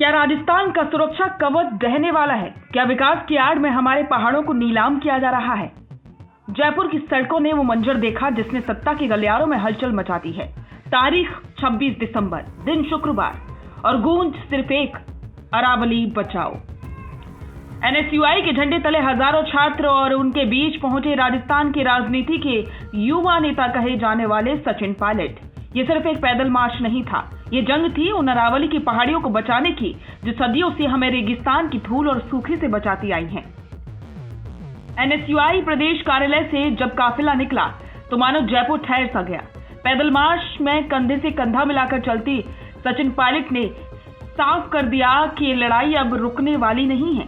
क्या राजस्थान का सुरक्षा कवच ढहने वाला है? क्या विकास की आड़ में हमारे पहाड़ों को नीलाम किया जा रहा है? जयपुर की सड़कों ने वो मंजर देखा जिसने सत्ता के गलियारों में हलचल मचा दी है। तारीख 26 दिसंबर, दिन शुक्रवार, और गूंज सिर्फ एक, अरावली बचाओ। एनएसयूआई के झंडे तले हजारों छात्र और उनके बीच पहुंचे राजस्थान के राजनीति के युवा नेता कहे जाने वाले सचिन पायलट। ये सिर्फ एक पैदल मार्च नहीं था, ये जंग थी उन अरावली की पहाड़ियों को बचाने की जो सदियों से हमें रेगिस्तान की धूल और सूखे से बचाती आई हैं। एनएसयूआई प्रदेश कार्यालय से जब काफिला निकला तो मानो जयपुर ठहर सा गया। पैदल मार्च में कंधे से कंधा मिलाकर चलती सचिन पायलट ने साफ कर दिया कि ये लड़ाई अब रुकने वाली नहीं है।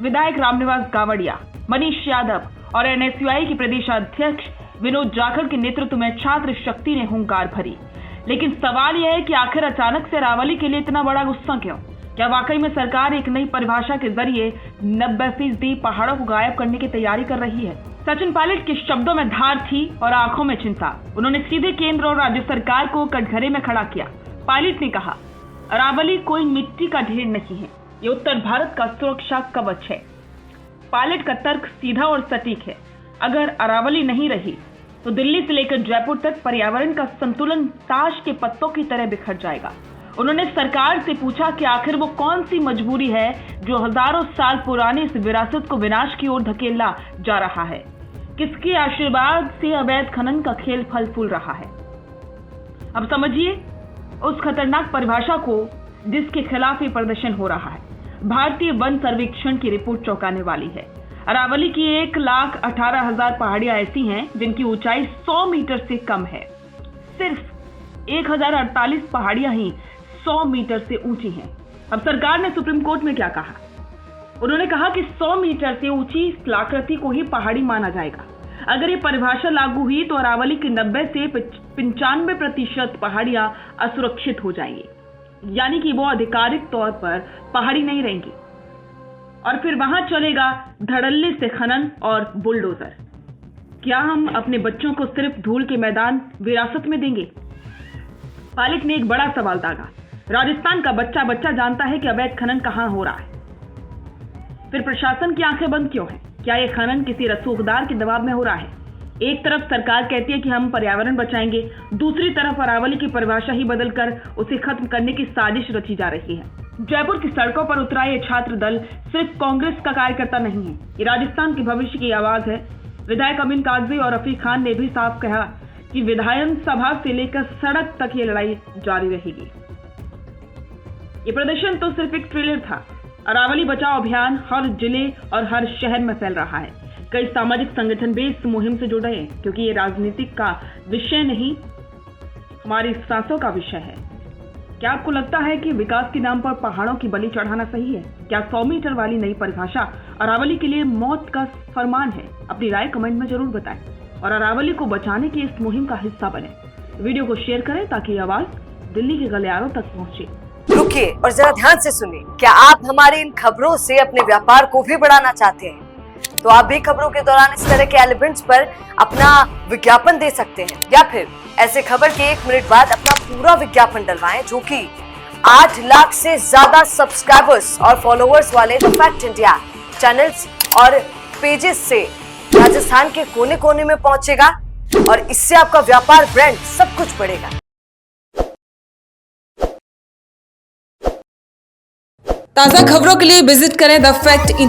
विधायक रामनिवास गावड़िया, मनीष यादव और एनएसयूआई के प्रदेश अध्यक्ष विनोद जाखड़ के नेतृत्व में छात्र शक्ति ने हुंकार भरी। लेकिन सवाल यह है कि आखिर अचानक से अरावली के लिए इतना बड़ा गुस्सा क्यों? क्या वाकई में सरकार एक नई परिभाषा के जरिए 90% पहाड़ों को गायब करने की तैयारी कर रही है? सचिन पायलट के शब्दों में धार थी और आंखों में चिंता। उन्होंने सीधे केंद्र और राज्य सरकार को कटघरे में खड़ा किया। पायलट ने कहा, अरावली कोई मिट्टी का ढेर नहीं है, ये उत्तर भारत का सुरक्षा कवच है। पायलट का तर्क सीधा और सटीक है। अगर अरावली नहीं रही तो दिल्ली से लेकर जयपुर तक पर्यावरण का संतुलन ताश के पत्तों की तरह बिखर जाएगा। उन्होंने सरकार से पूछा कि आखिर वो कौन सी मजबूरी है जो हजारों साल पुरानी इस विरासत को विनाश की ओर धकेला जा रहा है? किसके आशीर्वाद से अवैध खनन का खेल फल फूल रहा है? अब समझिए उस खतरनाक परिभाषा को जिसके खिलाफ ये प्रदर्शन हो रहा है। भारतीय वन सर्वेक्षण की रिपोर्ट चौंकाने वाली है। अरावली की 1,18,000 पहाड़ियां ऐसी हैं जिनकी ऊंचाई 100 मीटर से कम है। सिर्फ 1,048 पहाड़ियां ही 100 मीटर से ऊंची हैं। अब सरकार ने सुप्रीम कोर्ट में क्या कहा? उन्होंने कहा कि 100 मीटर से ऊंची स्थलाकृति को ही पहाड़ी माना जाएगा। अगर ये परिभाषा लागू हुई तो अरावली की 90 से 95% पहाड़ियां असुरक्षित हो जाएंगी, यानी कि वो आधिकारिक तौर पर पहाड़ी नहीं रहेंगी और फिर वहां चलेगा धड़ल्ले से खनन और बुलडोजर। क्या हम अपने बच्चों को सिर्फ धूल के मैदान विरासत में देंगे? पायलट ने एक बड़ा सवाल दागा। राजस्थान का बच्चा बच्चा जानता है कि अवैध खनन कहां हो रहा है, फिर प्रशासन की आंखें बंद क्यों है? क्या यह खनन किसी रसूखदार के दबाव में हो रहा है? एक तरफ सरकार कहती है कि हम पर्यावरण बचाएंगे, दूसरी तरफ अरावली की परिभाषा ही बदलकर उसे खत्म करने की साजिश रची जा रही है। जयपुर की सड़कों पर उतरा ये छात्र दल सिर्फ कांग्रेस का कार्यकर्ता नहीं है, ये राजस्थान के भविष्य की आवाज है। विधायक अमीन कागजी और रफीक खान ने भी साफ कहा कि विधानसभा से लेकर सड़क तक ये लड़ाई जारी रहेगी। ये प्रदर्शन तो सिर्फ एक ट्रेलर था। अरावली बचाओ अभियान हर जिले और हर शहर में फैल रहा है। कई सामाजिक संगठन भी इस मुहिम से जुड़े हैं क्योंकि ये राजनीतिक का विषय नहीं, हमारी सांसों का विषय है। क्या आपको लगता है कि विकास के नाम पर पहाड़ों की बलि चढ़ाना सही है? क्या 100 मीटर वाली नई परिभाषा अरावली के लिए मौत का फरमान है? अपनी राय कमेंट में जरूर बताएं और अरावली को बचाने की इस मुहिम का हिस्सा बने। वीडियो को शेयर करें ताकि ये आवाज दिल्ली के गलियारों तक पहुंचे। रुकिए और जरा ध्यान से सुनिए। क्या आप हमारी इन खबरों से अपने व्यापार को भी बढ़ाना चाहते हैं? तो आप भी खबरों के दौरान इस तरह के एलिमेंट्स पर अपना विज्ञापन दे सकते हैं, या फिर ऐसे खबर के 1 मिनट बाद अपना पूरा विज्ञापन डलवाएं, जो कि 8 लाख से ज्यादा सब्सक्राइबर्स और फॉलोअर्स वाले द फैक्ट इंडिया चैनल्स और पेजेस से राजस्थान के कोने कोने में पहुंचेगा और इससे आपका व्यापार, ब्रांड सब कुछ बढ़ेगा। ताज़ा खबरों के लिए विजिट करें द फैक्ट इंडिया।